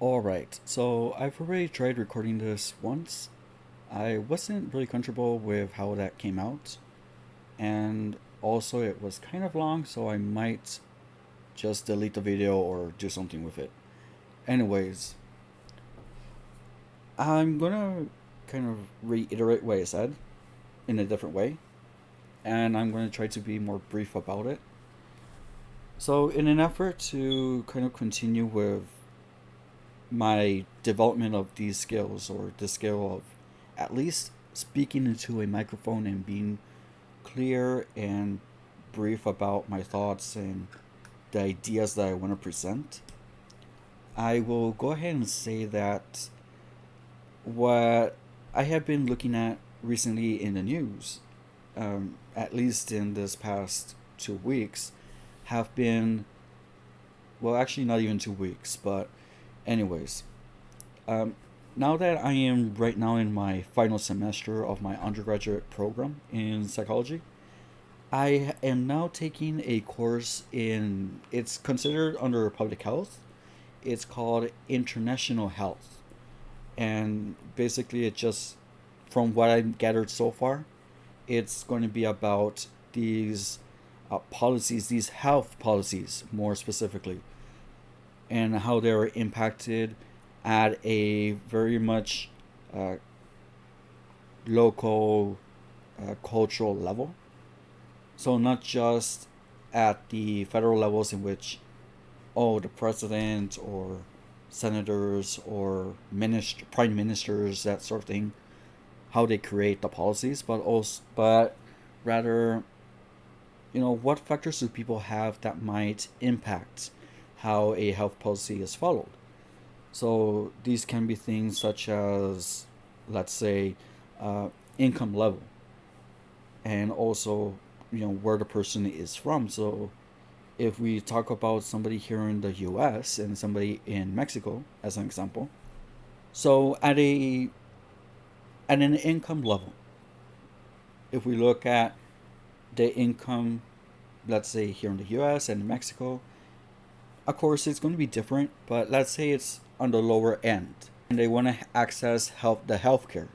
Alright, so I've already tried recording this once. I wasn't really comfortable with how that came out, and also it was kind of long, so I might just delete the video or do something with it. Anyways, I'm gonna kind of reiterate what I said in a different way, and I'm gonna try to be more brief about it. So, in an effort to kind of continue with my development of these skills, or the skill of at least speaking into a microphone and being clear and brief about my thoughts and the ideas that I want to present, I will go ahead and say that what I have been looking at recently in the news, at least in this past 2 weeks, have been, well, actually, not even 2 weeks, but, anyways, Um, now that I am right now in my final semester of my undergraduate program in psychology, I am now taking a course in, it's considered under public health. It's called International Health. And basically, it just, from what I've gathered so far, it's going to be about these policies, these health policies more specifically, and how they're impacted at a very much uh, local cultural level. So not just at the federal levels in which, oh, the president or senators or prime ministers, that sort of thing, how they create the policies, but rather, what factors do people have that might impact how a health policy is followed. So these can be things such as, let's say, uh, income level, and also, where the person is from. So if we talk about somebody here in the U.S. and somebody in Mexico, as an example, so at an income level, if we look at the income, let's say here in the U.S. and in Mexico, of course it's going to be different. But let's say it's on the lower end, and they want to access the healthcare.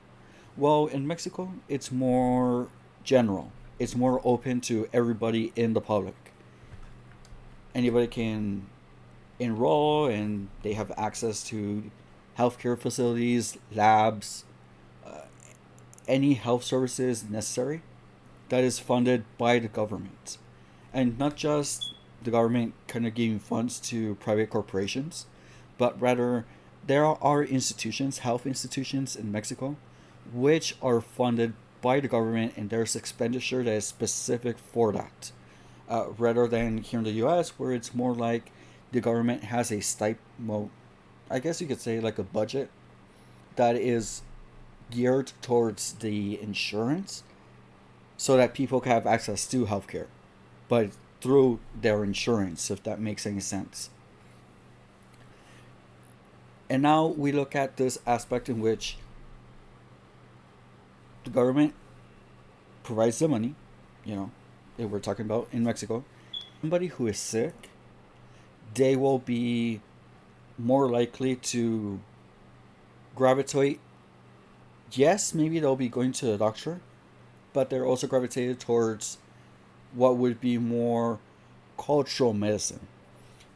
Well, in Mexico, it's more general. It's more open to everybody in the public. Anybody can enroll, and they have access to healthcare facilities, labs, uh, any health services necessary that is funded by the government. And not just the government kind of giving funds to private corporations, but rather there are institutions, health institutions in Mexico, which are funded by the government, and there's expenditure that is specific for that. Rather than here in the U.S., where it's more like the government has a well, I guess you could say like a budget that is geared towards the insurance, so that people can have access to healthcare, but through their insurance, if that makes any sense. And now we look at this aspect in which the government provides the money, you know, that we're talking about in Mexico. Somebody who is sick, they will be more likely to gravitate. Yes, maybe they'll be going to the doctor, but they're also gravitated towards what would be more cultural medicine.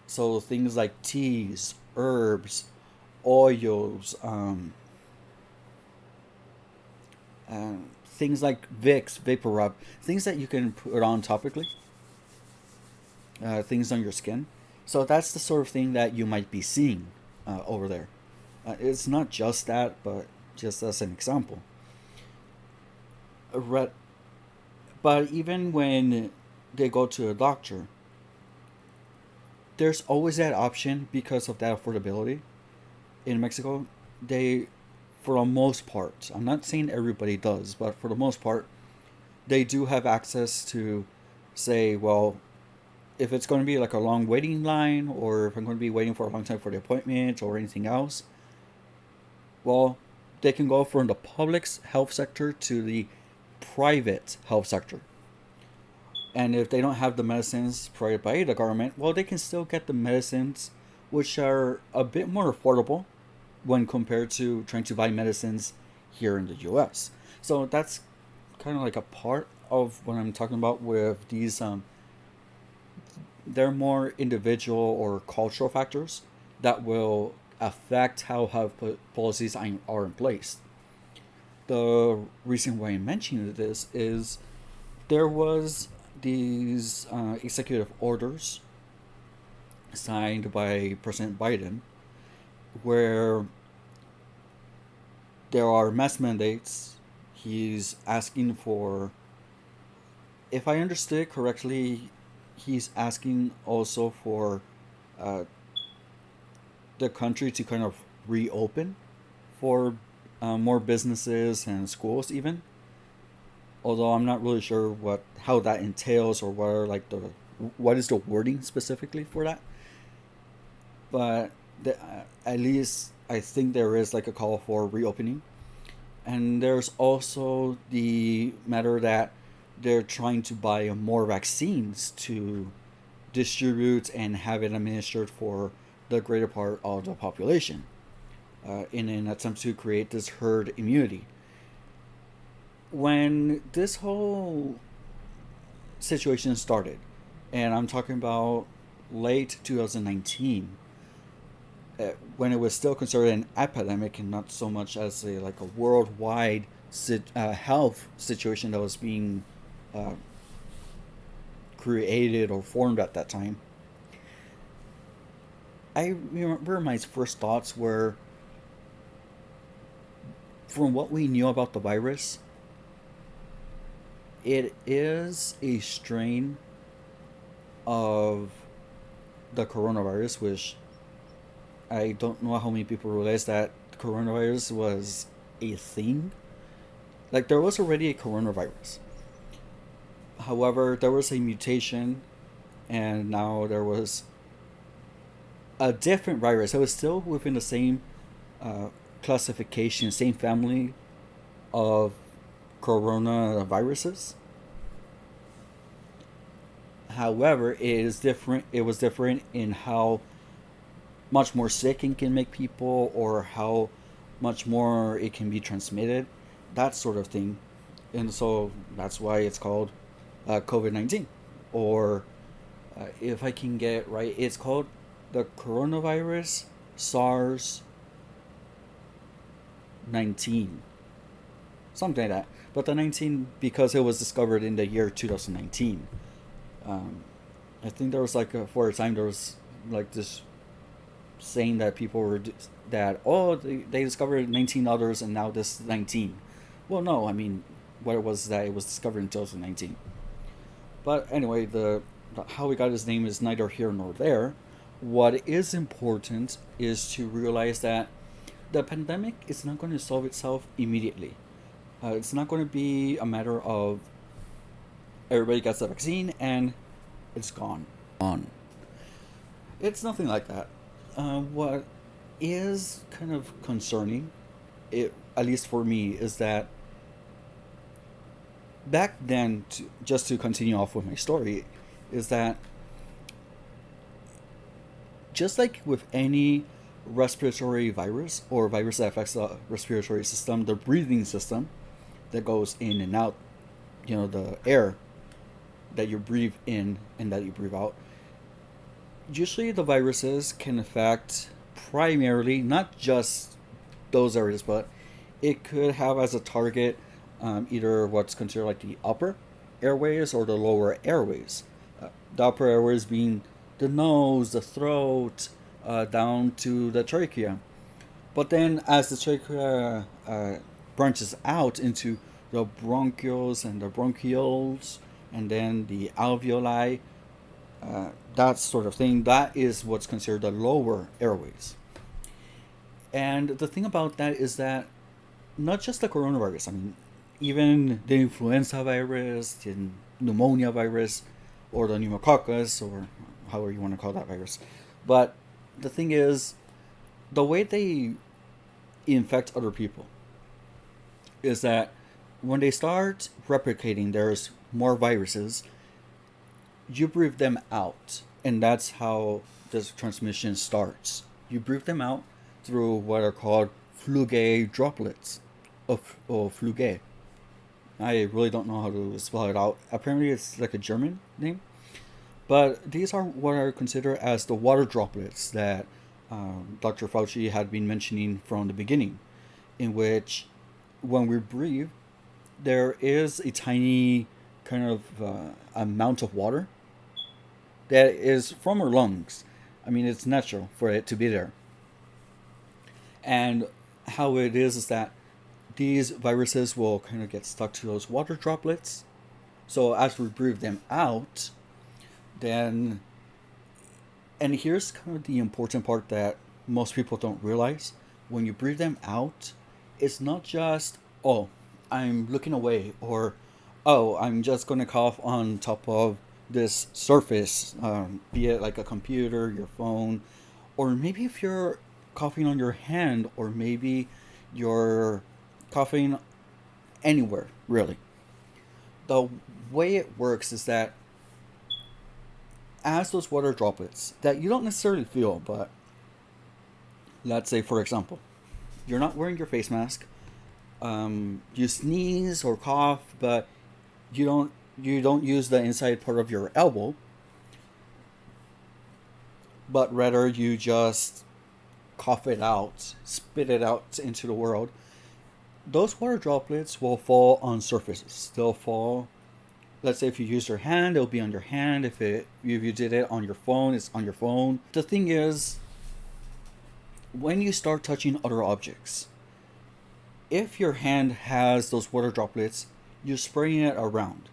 So things like teas, herbs, oils, things like Vicks, Vapor Rub, things that you can put on topically, things on your skin. So that's the sort of thing that you might be seeing over there. It's not just that, but just as an example. But even when they go to a doctor, there's always that option because of that affordability. In Mexico, they, for the most part, I'm not saying everybody does, but for the most part, they do have access to say, well, if it's going to be like a long waiting line, or if I'm going to be waiting for a long time for the appointment or anything else, well, they can go from the public health sector to the private health sector. And if they don't have the medicines provided by the government, well, they can still get the medicines which are a bit more affordable when compared to trying to buy medicines here in the US. So that's kind of like a part of what I'm talking about with these. They're more individual or cultural factors that will affect how health policies are in place. The reason why I'm mentioning this is there was these executive orders signed by President Biden where there are mask mandates. He's asking for, if I understood it correctly, he's asking also for uh, the country to kind of reopen for more businesses and schools, even. Although I'm not really sure what how that entails or what are like the what is the wording specifically for that. But at least I think there is like a call for reopening. And there's also the matter that they're trying to buy more vaccines to distribute and have it administered for the greater part of the population in an attempt to create this herd immunity. When this whole situation started, and I'm talking about late 2019, when it was still considered an epidemic and not so much as a like a worldwide health situation that was being uh, created or formed at that time. I remember my first thoughts were, from what we knew about the virus, it is a strain of the coronavirus, which I don't know how many people realize that coronavirus was a thing. Like, there was already a coronavirus. However, there was a mutation, and now there was a different virus. It was still within the same uh, classification, same family of coronaviruses. However, it is different. It was different in how much more sick it can make people, or how much more it can be transmitted, that sort of thing. And so that's why it's called COVID 19. Or if I can get it right, it's called the coronavirus SARS 19. Something like that. But the 19 because it was discovered in the year 2019. Um, I think there was like for a time there was like this saying that people were that they discovered 19 others and now this 19. Well, no, I mean what it was that it was discovered in 2019. But anyway, the how we got his name is neither here nor there. What is important is to realize that the pandemic is not going to solve itself immediately. It's not going to be a matter of everybody gets the vaccine and it's gone. It's nothing like that. What is kind of concerning, at least for me, is that back then, just to continue off with my story, is that just like with any respiratory virus or virus that affects the respiratory system, the breathing system that goes in and out, the air that you breathe in and that you breathe out, usually the viruses can affect primarily not just those areas, but it could have as a target either what's considered like the upper airways or the lower airways. The upper airways being the nose, the throat, down to the trachea. But then as the trachea branches out into the bronchioles and the bronchioles, and then the alveoli, that sort of thing, that is what's considered the lower airways. And the thing about that is that not just the coronavirus, I mean, even the influenza virus, the pneumonia virus, or the pneumococcus, or however you want to call that virus. But the thing is, the way they infect other people is that when they start replicating, there's more viruses, you breathe them out. And that's how this transmission starts. You breathe them out through what are called flugae droplets or flugae. I really don't know how to spell it out. Apparently, it's like a German name. But these are what are considered as the water droplets that Dr. Fauci had been mentioning from the beginning, in which when we breathe, there is a tiny kind of amount of water that is from our lungs. I mean, it's natural for it to be there. And how it is that these viruses will kind of get stuck to those water droplets. So as we breathe them out, then, and here's kind of the important part that most people don't realize: when you breathe them out, it's not just, oh, I'm looking away, or oh, I'm just going to cough on top of this surface, be it like a computer, your phone, or maybe if you're coughing on your hand, or maybe you're coughing anywhere, really. The way it works is that as those water droplets that you don't necessarily feel, but let's say, for example, you're not wearing your face mask, you sneeze or cough, but you don't use the inside part of your elbow, but rather you just cough it out, spit it out into the world. Those water droplets will fall on surfaces. They'll fall. Let's say if you use your hand, it'll be on your hand. If you did it on your phone, it's on your phone. The thing is, when you start touching other objects, if your hand has those water droplets, you're spraying it around.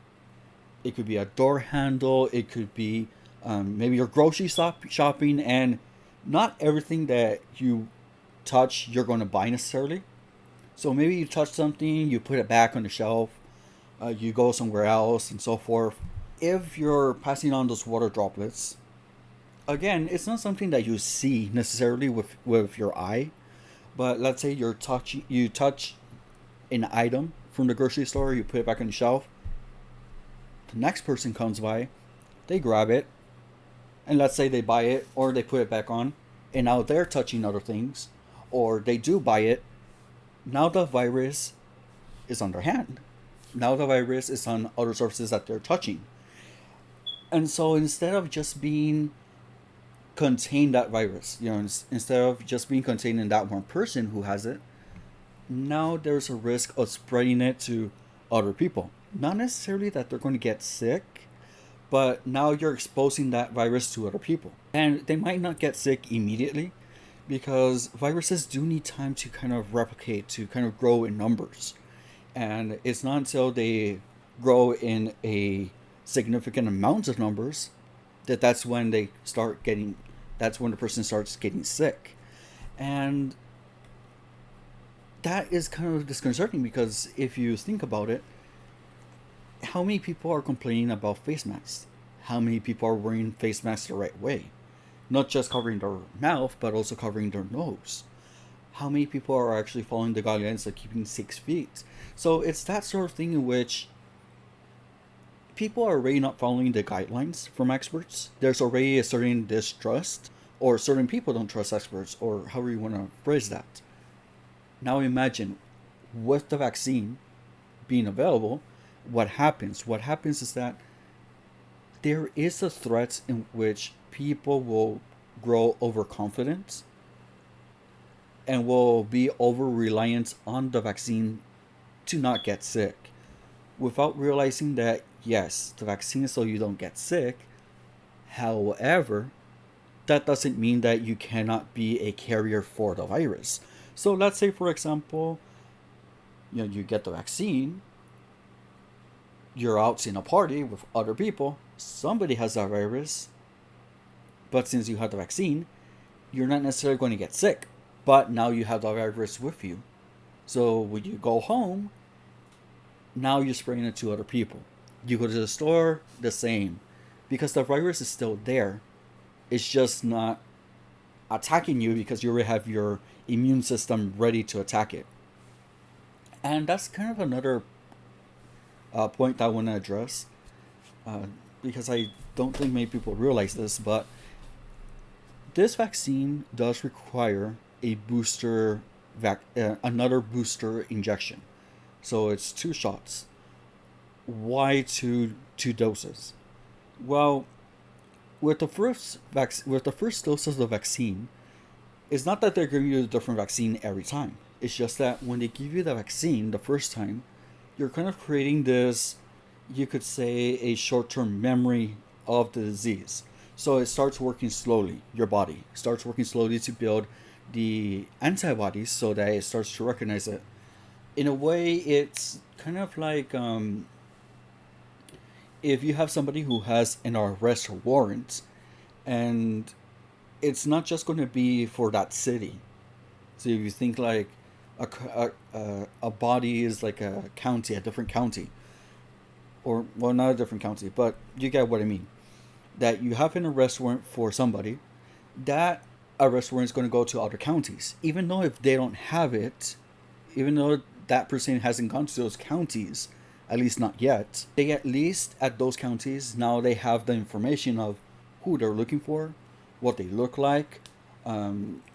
It could be a door handle. It could be maybe you're grocery shopping, and not everything that you touch you're going to buy necessarily. So maybe you touch something, you put it back on the shelf, you go somewhere else, and so forth. If you're passing on those water droplets, again, it's not something that you see necessarily with your eye, but let's say you touch an item from the grocery store, you put it back on the shelf. The next person comes by, they grab it, and let's say they buy it or they put it back on, and now they're touching other things, or they do buy it. Now the virus is on their hand. Now the virus is on other surfaces that they're touching. And so instead of just being contained that virus, instead of just being contained in that one person who has it, now there's a risk of spreading it to other people. Not necessarily that they're going to get sick, but now you're exposing that virus to other people. And they might not get sick immediately, because viruses do need time to kind of replicate, to kind of grow in numbers. And it's not until they grow in a significant amount of numbers that's when that's when the person starts getting sick. And that is kind of disconcerting, because if you think about it, how many people are complaining about face masks? How many people are wearing face masks the right way? Not just covering their mouth, but also covering their nose. How many people are actually following the guidelines of keeping 6 feet? So it's that sort of thing in which people are already not following the guidelines from experts. There's already a certain distrust, or certain people don't trust experts, or however you want to phrase that. Now imagine, with the vaccine being available, what happens? What happens is that there is a threat in which people will grow overconfident and will be over reliant on the vaccine to not get sick, without realizing that yes, the vaccine is so you don't get sick. However, that doesn't mean that you cannot be a carrier for the virus. So let's say, for example, you get the vaccine, you're out in a party with other people, somebody has that virus, but since you have the vaccine, you're not necessarily going to get sick, but now you have the virus with you. So when you go home, now you're spraying it to other people. You go to the store, the same, because the virus is still there. It's just not attacking you because you already have your immune system ready to attack it. And that's kind of another point that I want to address. because I don't think many people realize this, but this vaccine does require a another booster injection. So it's 2 shots. Why two doses? Well, with the first dose of the vaccine, it's not that they're giving you a different vaccine every time. It's just that when they give you the vaccine the first time, you're kind of creating this, you could say, a short-term memory of the disease. So it starts working slowly. Your body starts working slowly to build the antibodies so that it starts to recognize it. In a way, it's kind of like if you have somebody who has an arrest warrant, and it's not just going to be for that city. So if you think like a body is like a county, a different county, or well, not a different county, but you get what I mean. That you have an arrest warrant for somebody, that arrest warrant is going to go to other counties, even though if they don't have it, even though that person hasn't gone to those counties, at least not yet. They at least at those counties now they have the information of who they're looking for, what they look like,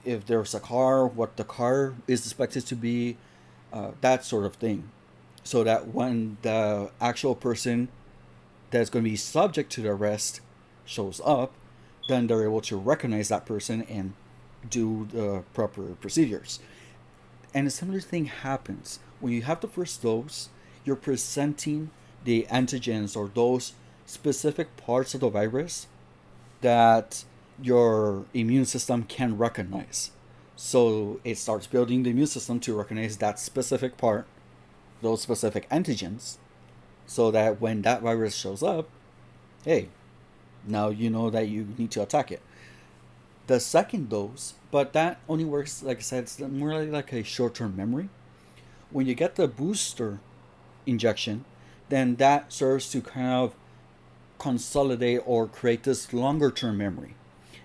if there's a car, what the car is expected to be, that sort of thing. So that when the actual person that's going to be subject to the arrest shows up, then they're able to recognize that person and do the proper procedures. And a similar thing happens when you have the first dose. You're presenting the antigens or those specific parts of the virus that your immune system can recognize. So it starts building the immune system to recognize that specific part, those specific antigens, so that when that virus shows up, hey, now you know that you need to attack it. The second dose, but that only works, like I said, it's more like a short term memory. When you get the booster injection, then that serves to kind of consolidate or create this longer term memory.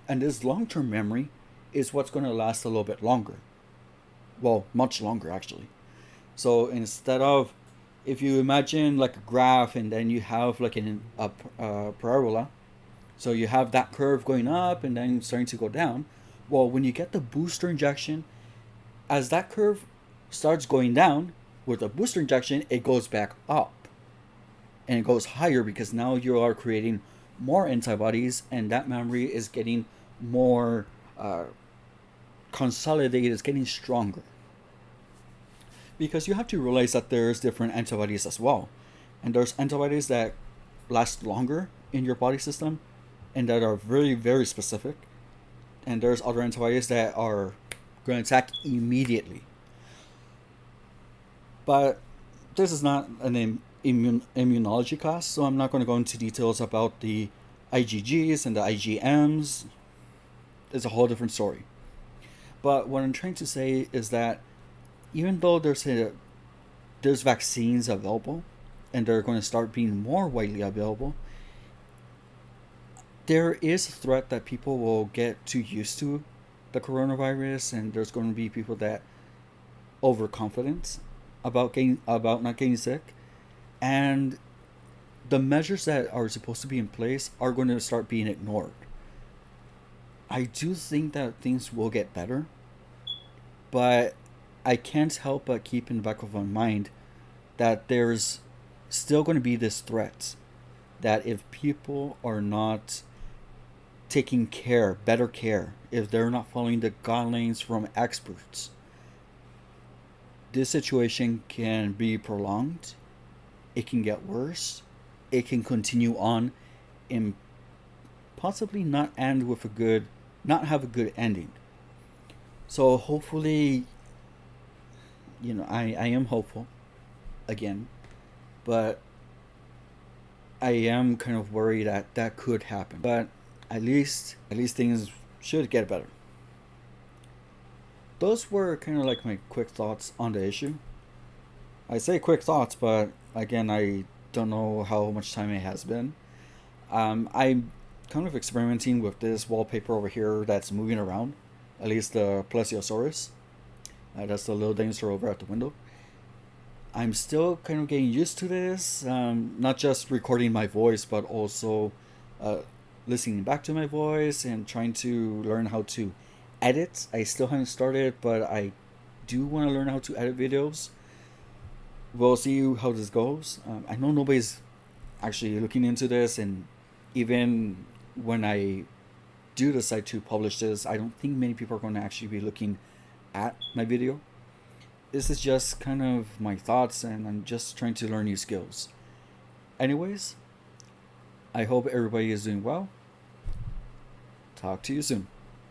And this long term memory is what's going to last a little bit longer. Well, much longer actually. So instead of, if you imagine like a graph and then you have like a parabola, so you have that curve going up and then starting to go down. Well, when you get the booster injection, as that curve starts going down, with a booster injection, it goes back up. And it goes higher because now you are creating more antibodies and that memory is getting more consolidated, it's getting stronger. Because you have to realize that there's different antibodies as well. And there's antibodies that last longer in your body system and that are very, very specific. And there's other antibodies that are going to attack immediately. But this is not an immunology class, so I'm not going to go into details about the IgGs and the IgMs. It's a whole different story. But what I'm trying to say is that even though there's vaccines available, and they're going to start being more widely available, there is a threat that people will get too used to the coronavirus, and there's going to be people that overconfidence about not getting sick, and the measures that are supposed to be in place are going to start being ignored. I do think that things will get better, but I can't help but keep in the back of my mind that there's still going to be this threat that if people are not taking better care, if they're not following the guidelines from experts, this situation can be prolonged, it can get worse, it can continue on and possibly not have a good ending. So hopefully, I am hopeful again, but I am kind of worried that that could happen. But at least things should get better. Those were kind of like my quick thoughts on the issue. I say quick thoughts, but again, I don't know how much time it has been. I'm kind of experimenting with this wallpaper over here that's moving around, at least the Plesiosaurus. That's the little dinosaur over at the window. I'm still kind of getting used to this. Not just recording my voice, but also uh, listening back to my voice and trying to learn how to edit. I still haven't started, but I do want to learn how to edit videos. We'll see how this goes. I know nobody's actually looking into this, and even when I do decide to publish this, I don't think many people are going to actually be looking at my video. This is just kind of my thoughts, and I'm just trying to learn new skills. Anyways, I hope everybody is doing well. Talk to you soon.